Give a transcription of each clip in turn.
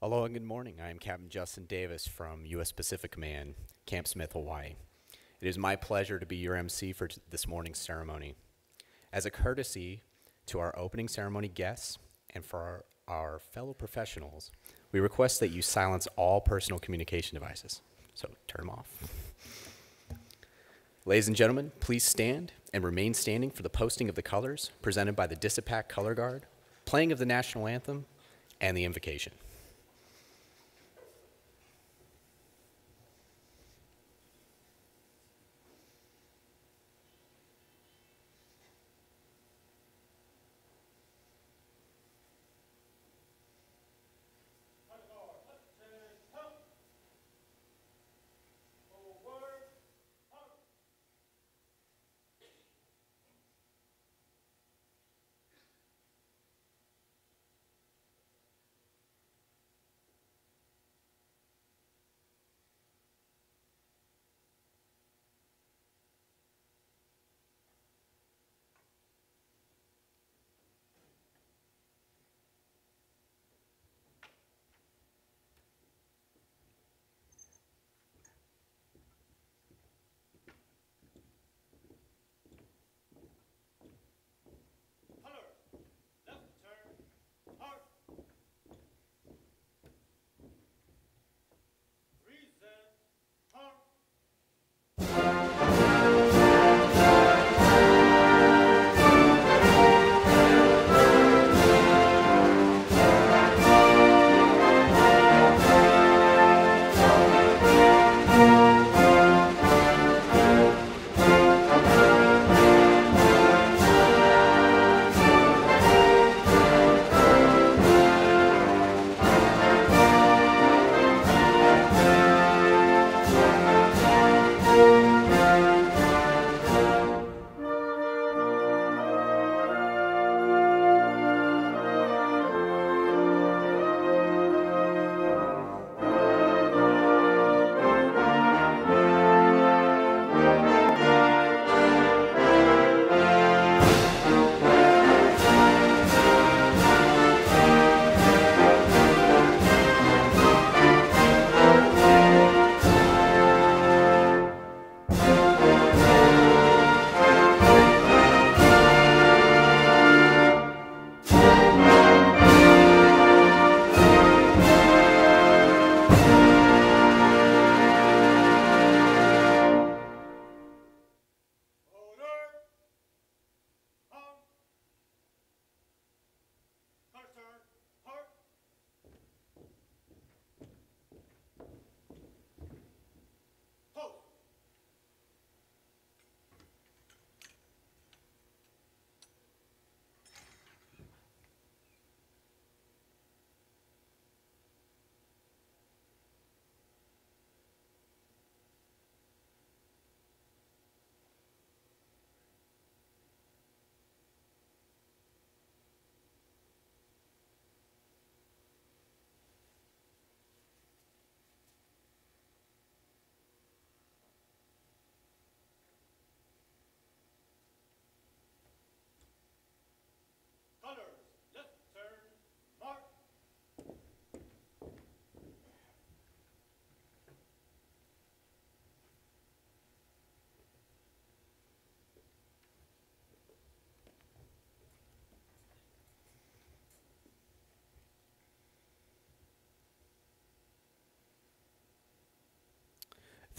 Aloha and good morning. I am Captain Justin Davis from U.S. Pacific Command, Camp Smith, Hawaii. It is my pleasure to be your MC for this morning's ceremony. As a courtesy to our opening ceremony guests and for our fellow professionals, we request that you silence all personal communication devices. So turn them off. Ladies and gentlemen, please stand and remain standing for the posting of the colors presented by the Dissipac Color Guard, playing of the national anthem, and the invocation.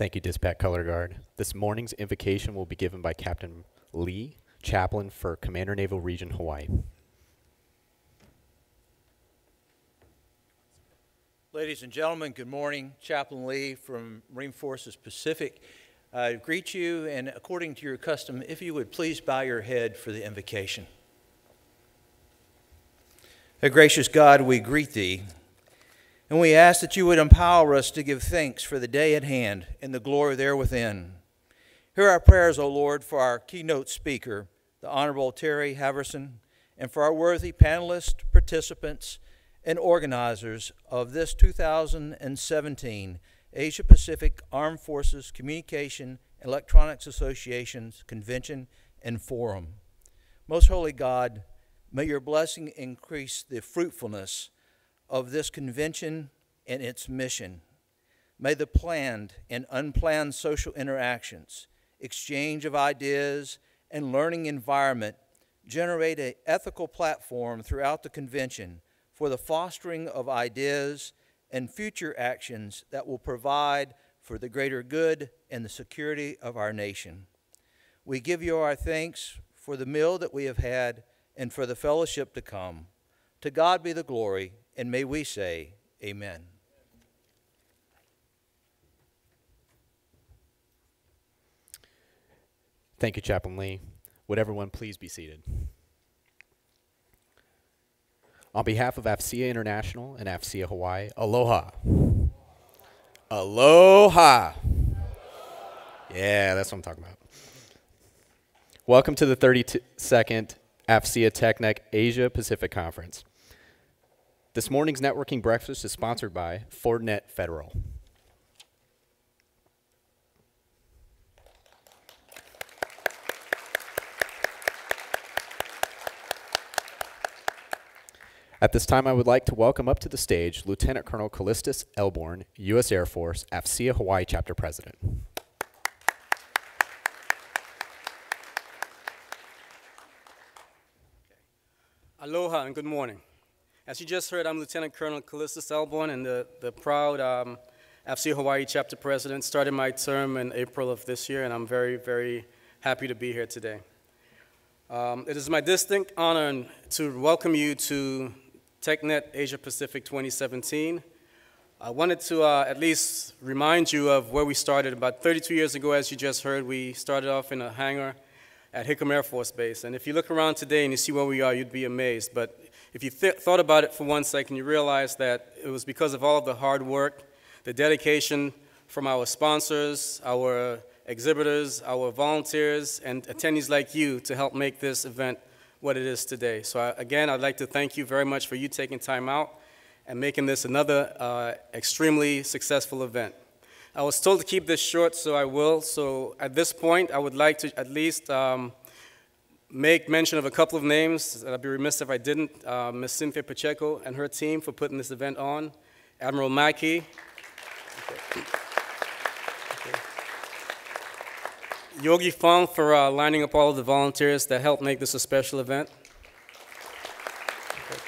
Thank you, Dispatch Color Guard. This morning's invocation will be given by Captain Lee, Chaplain for Commander Naval Region, Hawaii. Ladies and gentlemen, good morning. Chaplain Lee from Marine Forces Pacific. I greet you, and according to your custom, if you would please bow your head for the invocation. O gracious God, we greet thee, and we ask that you would empower us to give thanks for the day at hand and the glory there within. Hear our prayers, O Lord, for our keynote speaker, the Honorable Terry Haverson, and for our worthy panelists, participants, and organizers of this 2017 Asia-Pacific Armed Forces Communication Electronics Association's Convention and Forum. Most Holy God, may your blessing increase the fruitfulness of this convention and its mission. May the planned and unplanned social interactions, exchange of ideas, and learning environment generate an ethical platform throughout the convention for the fostering of ideas and future actions that will provide for the greater good and the security of our nation. We give you our thanks for the meal that we have had and for the fellowship to come. To God be the glory, and may we say, Amen. Thank you, Chaplain Lee. Would everyone please be seated? On behalf of AFCEA International and AFCEA Hawaii, aloha. Aloha. Yeah, that's what I'm talking about. Welcome to the 32nd AFCEA TechNet Asia Pacific Conference. This morning's networking breakfast is sponsored by Fortinet Federal. At this time, I would like to welcome up to the stage Lieutenant Colonel Callistus Elborn, U.S. Air Force, AFCEA Hawaii Chapter President. Aloha and good morning. As you just heard, I'm Lieutenant Colonel Callistus Elborn and the proud AFCEA Hawaii Chapter President. Started my term in April of this year, and I'm very, very happy to be here today. It is my distinct honor to welcome you to TechNet Asia Pacific 2017. I wanted to at least remind you of where we started. About 32 years ago, as you just heard, we started off in a hangar at Hickam Air Force Base. And if you look around today and you see where we are, you'd be amazed. But if you thought about it for 1 second, you realize that it was because of all of the hard work, the dedication from our sponsors, our exhibitors, our volunteers, and attendees like you to help make this event what it is today. So again, I'd like to thank you very much for you taking time out and making this another extremely successful event. I was told to keep this short, so I will. So at this point, I would like to at least make mention of a couple of names. I'd be remiss if I didn't. Ms. Cynthia Pacheco and her team for putting this event on. Admiral Mackey. Okay. Yogi Fong for lining up all of the volunteers that helped make this a special event. Okay.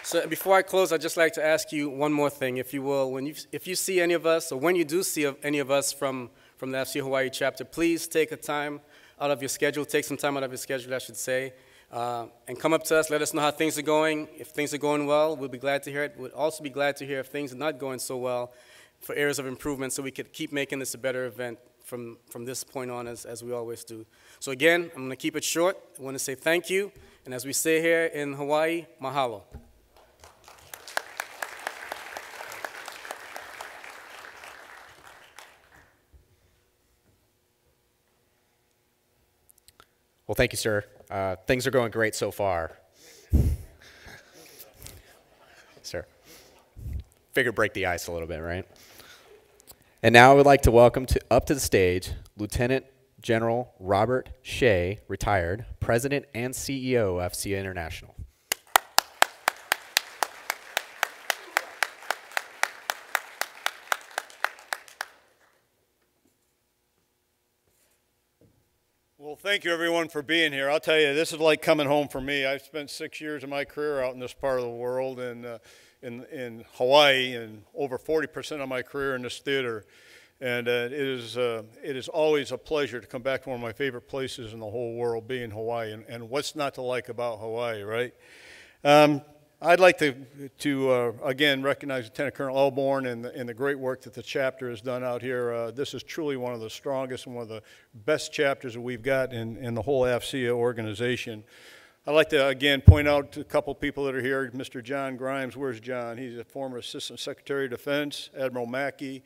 So before I close, I'd just like to ask you one more thing, if you will. If you see any of us, or when you do see any of us from the AFCEA Hawaii chapter, please take a time out of your schedule, take some time out of your schedule, I should say, and come up to us, let us know how things are going. If things are going well, we'll be glad to hear it. We'll also be glad to hear if things are not going so well, for areas of improvement, so we could keep making this a better event from this point on, as we always do. So again, I'm going to keep it short. I want to say thank you, and as we say here in Hawaii, mahalo. Well, thank you, sir. Things are going great so far. Sir. Figure break the ice a little bit, right? And now I would like to welcome up to the stage Lieutenant General Robert Shea, retired, President and CEO of AFCEA International. Well, thank you everyone for being here. I'll tell you, this is like coming home for me. I've spent 6 years of my career out in this part of the world, and in Hawaii, and over 40% of my career in this theater. And it is always a pleasure to come back to one of my favorite places in the whole world, being Hawaii. And what's not to like about Hawaii, right? I'd like to again recognize Lieutenant Colonel Elborn and the great work that the chapter has done out here. This is truly one of the strongest and one of the best chapters that we've got in the whole AFCEA organization. I'd like to, again, point out a couple people that are here. Mr. John Grimes, where's John? He's a former Assistant Secretary of Defense. Admiral Mackey,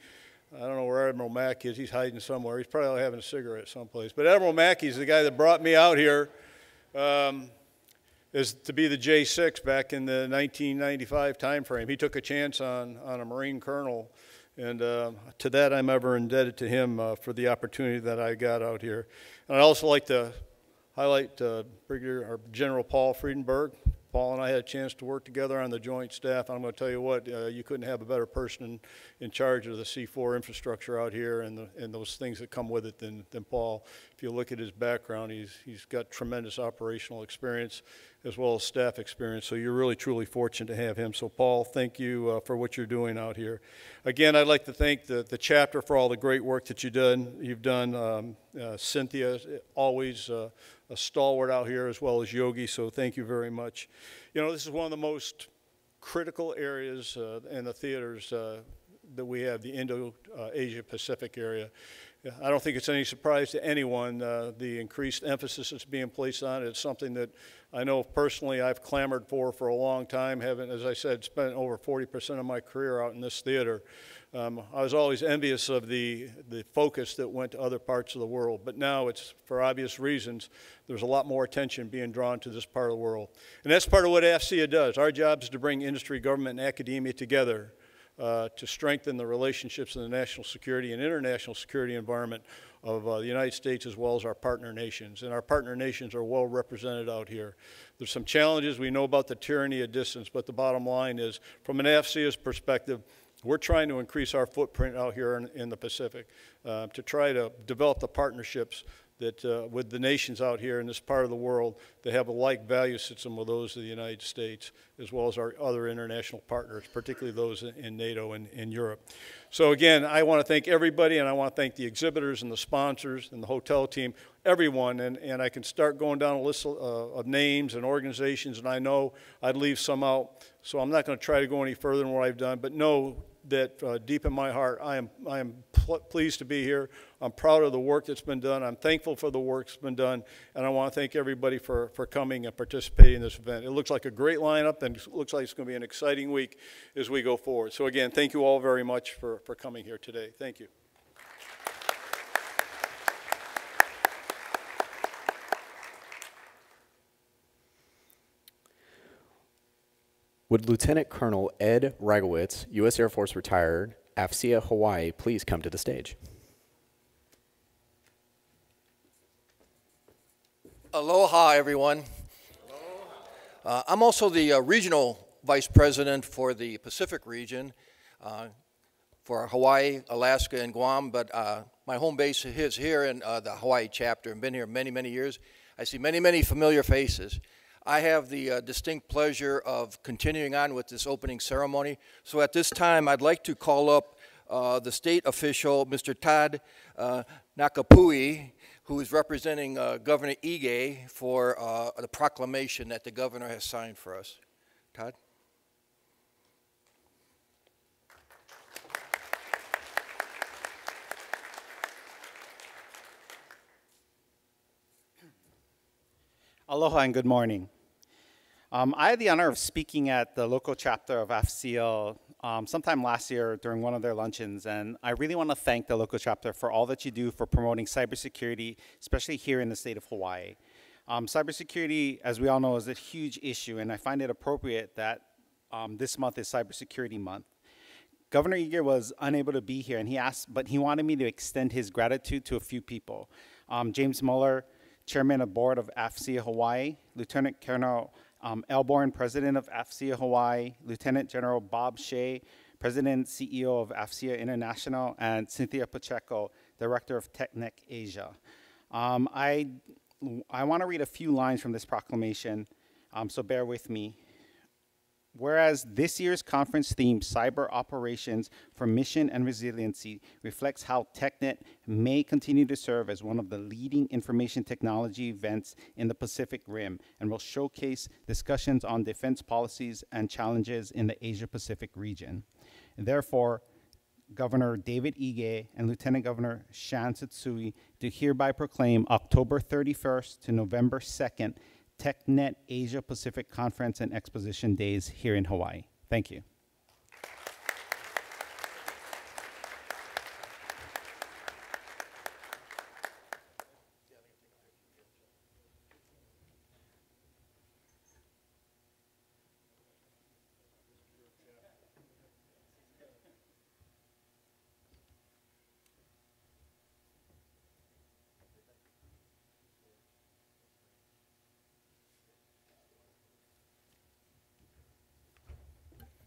I don't know where Admiral Mackey is. He's hiding somewhere. He's probably having a cigarette someplace. But Admiral Mackey is the guy that brought me out here is to be the J6 back in the 1995 time frame. He took a chance on a Marine colonel, and to that I'm ever indebted to him for the opportunity that I got out here. And I'd also like to highlight Brigadier or General Paul Friedenberg, Paul and I had a chance to work together on the joint staff. I'm going to tell you what, you couldn't have a better person in charge of the C4 infrastructure out here and those things that come with it than Paul. If you look at his background, he's got tremendous operational experience as well as staff experience, so you're really truly fortunate to have him. So Paul, thank you for what you're doing out here. Again, I'd like to thank the chapter for all the great work that you've done. Cynthia, always a stalwart out here, as well as Yogi, so thank you very much. You know, this is one of the most critical areas in the theaters that we have, the Indo-Asia Pacific area. I don't think it's any surprise to anyone the increased emphasis that's being placed on it. It's something that I know personally I've clamored for a long time, having, as I said, spent over 40% of my career out in this theater. I was always envious of the focus that went to other parts of the world, but now it's, for obvious reasons, there's a lot more attention being drawn to this part of the world. And that's part of what AFCEA does. Our job is to bring industry, government, and academia together to strengthen the relationships in the national security and international security environment of the United States as well as our partner nations. And our partner nations are well represented out here. There's some challenges. We know about the tyranny of distance, but the bottom line is, from an AFCEA's perspective, we're trying to increase our footprint out here in the Pacific to try to develop the partnerships that with the nations out here in this part of the world that have a like value system with those of the United States, as well as our other international partners, particularly those in NATO and in Europe. So again, I want to thank everybody, and I want to thank the exhibitors and the sponsors and the hotel team, everyone, and I can start going down a list of names and organizations, and I know I'd leave some out, so I'm not going to try to go any further than what I've done, but know that deep in my heart, I am pleased to be here. I'm proud of the work that's been done. I'm thankful for the work that's been done, and I want to thank everybody for coming and participating in this event. It looks like a great lineup, and it looks like it's going to be an exciting week as we go forward. So again, thank you all very much for coming here today. Thank you. Would Lieutenant Colonel Ed Ragowitz, U.S. Air Force retired, AFCEA Hawaii, please come to the stage? Aloha, everyone. I'm also the regional vice president for the Pacific region for Hawaii, Alaska, and Guam, but my home base is here in the Hawaii chapter. I've been here many, many years. I see many, many familiar faces. I have the distinct pleasure of continuing on with this opening ceremony. So at this time, I'd like to call up the state official, Mr. Todd Nakapui, who is representing Governor Ige for the proclamation that the governor has signed for us. Todd? Aloha and good morning. I had the honor of speaking at the local chapter of AFCEA sometime last year during one of their luncheons, and I really want to thank the local chapter for all that you do for promoting cybersecurity, especially here in the state of Hawaii. Cybersecurity, as we all know, is a huge issue, and I find it appropriate that this month is Cybersecurity Month. Governor Ige was unable to be here, and he wanted me to extend his gratitude to a few people. James Mueller, Chairman of Board of AFCEA Hawaii, Lieutenant Colonel Elborn, President of AFCEA Hawaii, Lieutenant General Bob Shea, President and CEO of AFCEA International, and Cynthia Pacheco, Director of TechNet Asia. I want to read a few lines from this proclamation, so bear with me. Whereas this year's conference theme, Cyber Operations for Mission and Resiliency, reflects how TechNet may continue to serve as one of the leading information technology events in the Pacific Rim and will showcase discussions on defense policies and challenges in the Asia-Pacific region. And therefore, Governor David Ige and Lieutenant Governor Shan Tsutsui do hereby proclaim October 31st to November 2nd TechNet Asia Pacific Conference and Exposition Days here in Hawaii. Thank you.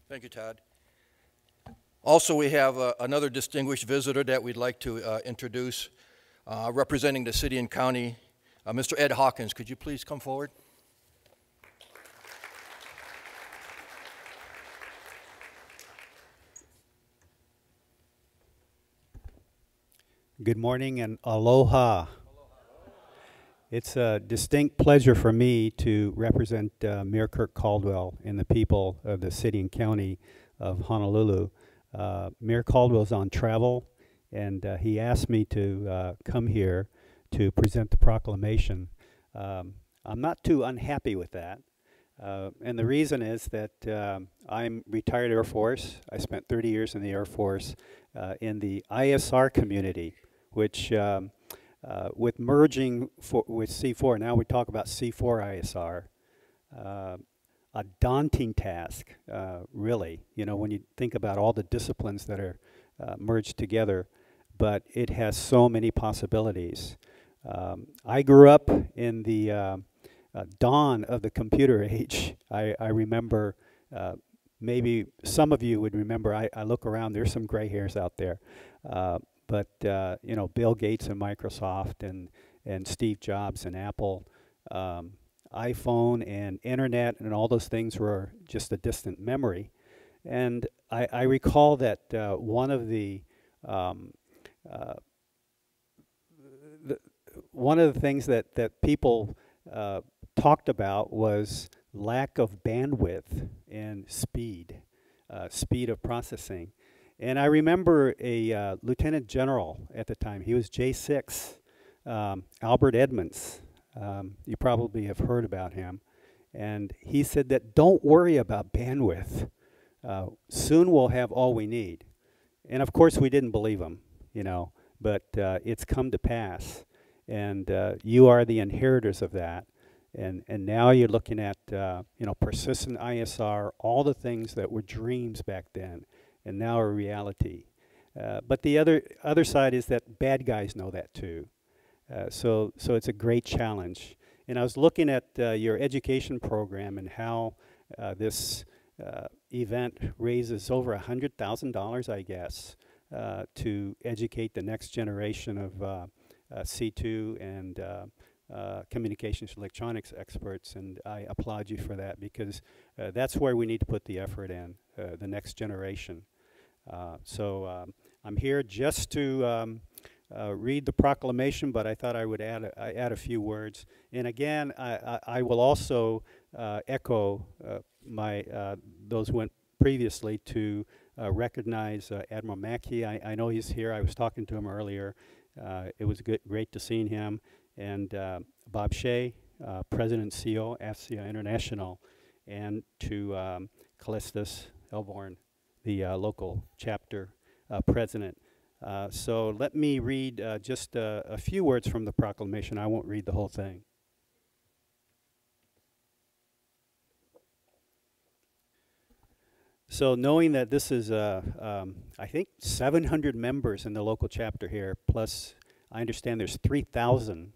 Thank you, Todd. Also, we have another distinguished visitor that we'd like to introduce, representing the city and county, Mr. Ed Hawkins. Could you please come forward? Good morning and aloha. It's a distinct pleasure for me to represent Mayor Kirk Caldwell and the people of the city and county of Honolulu. Mayor Caldwell's on travel, and he asked me to come here to present the proclamation. I'm not too unhappy with that. And the reason is that I'm retired Air Force. I spent 30 years in the Air Force in the ISR community, which with merging with C4, now we talk about C4 ISR, a daunting task, really, you know, when you think about all the disciplines that are merged together, but it has so many possibilities. I grew up in the dawn of the computer age. I remember, maybe some of you would remember, I look around, there's some gray hairs out there. But you know, Bill Gates and Microsoft and Steve Jobs and Apple, iPhone and internet and all those things were just a distant memory. And I recall that one of the things that people talked about was lack of bandwidth and speed of processing. And I remember a lieutenant general at the time. He was J6, Albert Edmonds. You probably have heard about him. And he said that don't worry about bandwidth. Soon we'll have all we need. And of course we didn't believe him, you know, but it's come to pass. And you are the inheritors of that. And now you're looking at, you know, persistent ISR, all the things that were dreams back then, and now a reality. But the other side is that bad guys know that too. So it's a great challenge. And I was looking at your education program and how this event raises over $100,000, I guess, to educate the next generation of C2 and communications electronics experts, and I applaud you for that, because that's where we need to put the effort in, the next generation. So I'm here just to read the proclamation, but I thought I would add a few words. And again, I will also echo those went previously to recognize Admiral Mackey. I know he's here. I was talking to him earlier. It was great to see him. And Bob Shea, President and CEO, AFCEA International, and to Callistus Elborn, the local chapter president. So let me read just a few words from the proclamation. I won't read the whole thing. So knowing that this is, I think, 700 members in the local chapter here, plus I understand there's 3,000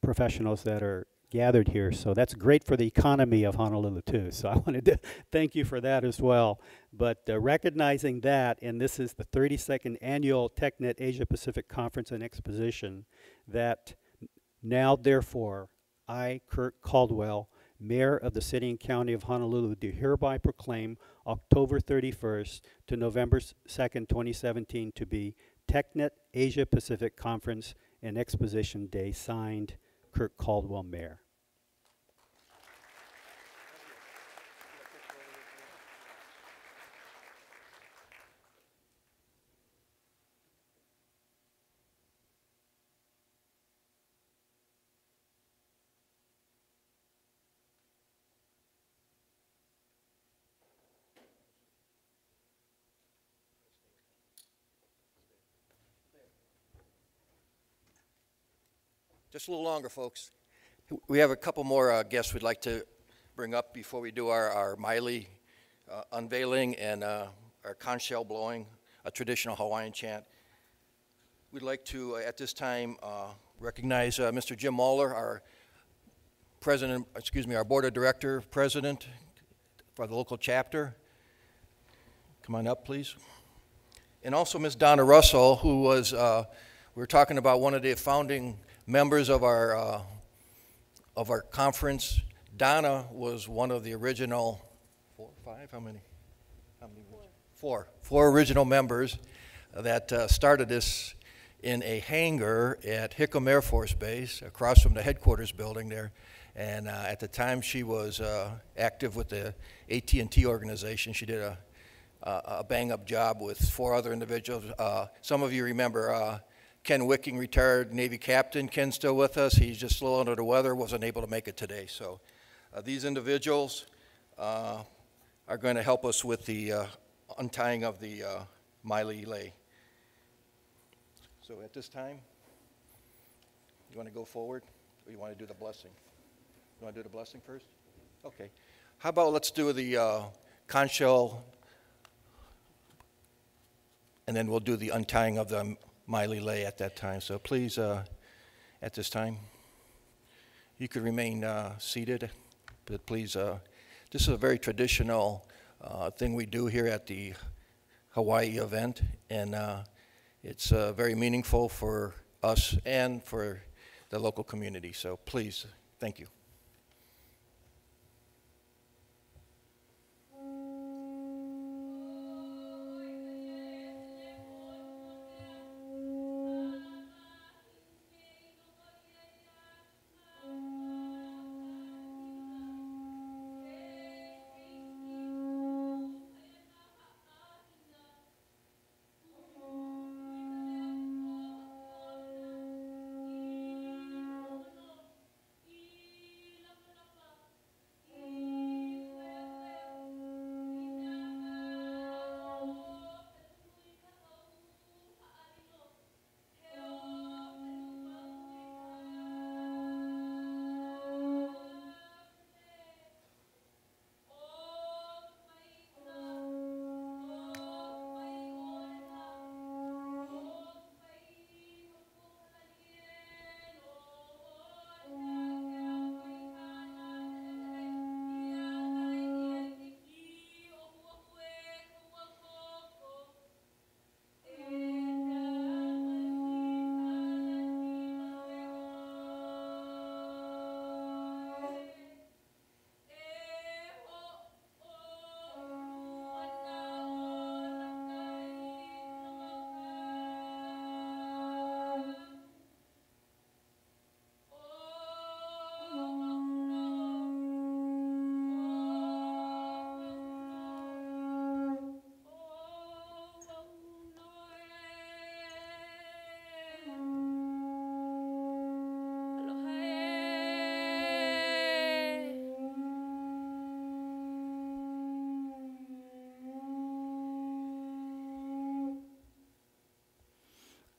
professionals that are gathered here, so that's great for the economy of Honolulu too. So I wanted to thank you for that as well. But recognizing that, and this is the 32nd Annual TechNet Asia Pacific Conference and Exposition, that now therefore I, Kirk Caldwell, Mayor of the City and County of Honolulu, do hereby proclaim October 31st to November 2nd, 2017 to be TechNet Asia Pacific Conference and Exposition Day, signed Kirk Caldwell, Mayor. Just a little longer, folks. We have a couple more guests we'd like to bring up before we do our Miley unveiling and our conch shell blowing, a traditional Hawaiian chant. We'd like to, at this time, recognize Mr. Jim Mahler, our president, our board of director president. for the local chapter. Come on up, please. And also Ms. Donna Russell, who was, we were talking about one of the founding members of our conference. Donna was one of the original, 4, 5, how many? Four original members that started this in a hangar at Hickam Air Force Base across from the headquarters building there. And at the time she was active with the AT&T organization. She did a bang-up job with 4 other individuals. Some of you remember Ken Wicking, retired Navy captain. Ken's still with us. He's just a little under the weather, wasn't able to make it today. So these individuals are going to help us with the untying of the Miley lay. So at this time, you want to go forward, or you want to do the blessing? You want to do the blessing first? Okay. How about let's do the conch shell, and then we'll do the untying of the Miley lay at that time. So please, at this time, you could remain seated, but please, this is a very traditional thing we do here at the Hawaii event, and it's very meaningful for us and for the local community. So please, thank you.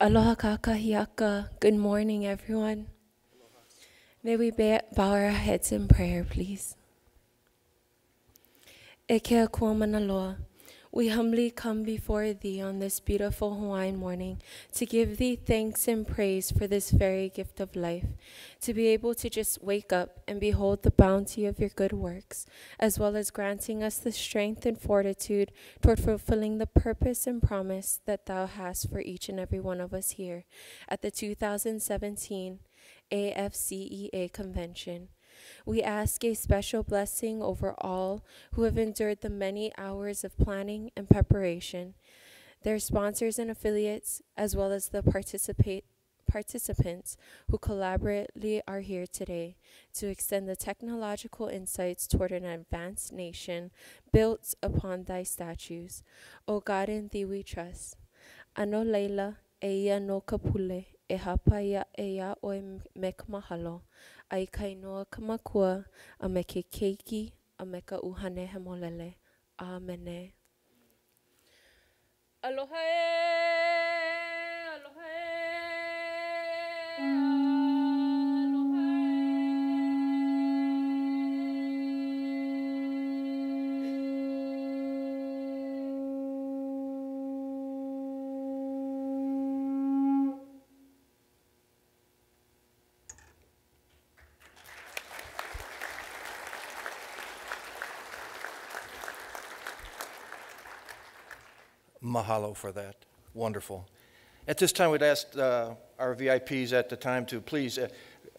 Aloha kakahiaka. Good morning, everyone. May we bow our heads in prayer, please. Eke akua manaloa. We humbly come before thee on this beautiful Hawaiian morning to give thee thanks and praise for this very gift of life, to be able to just wake up and behold the bounty of your good works, as well as granting us the strength and fortitude toward fulfilling the purpose and promise that thou hast for each and every one of us here at the 2017 AFCEA Convention. We ask a special blessing over all who have endured the many hours of planning and preparation, their sponsors and affiliates, as well as the participants who collaboratively are here today to extend the technological insights toward an advanced nation built upon thy statutes. O God, in thee we trust. Ano leila eia no kapule e hapaya eia o mek mahalo. Ai kainoa kamakua a me ke keiki a me ka uhane hemolele. Amene. Aloha e, aloha e, aloha Mahalo for that. Wonderful. At this time, we'd ask our VIPs at the time to please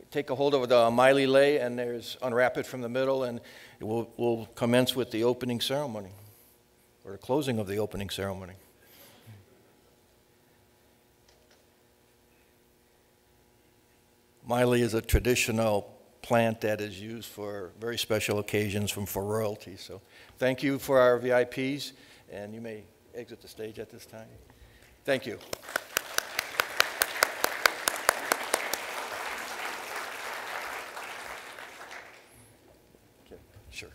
take a hold of the Miley lei, and unwrap it from the middle, and we'll commence with the opening ceremony, or the closing of the opening ceremony. Miley is a traditional plant that is used for very special occasions for royalty. So thank you for our VIPs, and you may exit the stage at this time. Thank you. Okay, sure.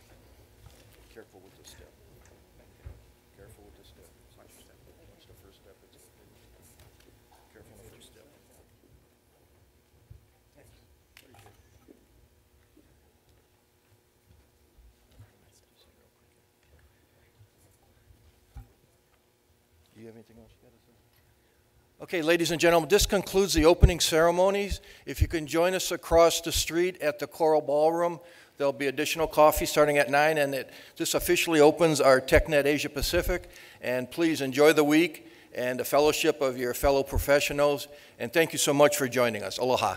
Careful with the step. Careful with the step. Watch your step. Watch the first step. Careful on the first step. Do you have anything else you got to say? Okay, ladies and gentlemen, this concludes the opening ceremonies. If you can join us across the street at the Coral Ballroom, there'll be additional coffee starting at 9, and this officially opens our TechNet Asia Pacific. And please enjoy the week and the fellowship of your fellow professionals. And thank you so much for joining us. Aloha.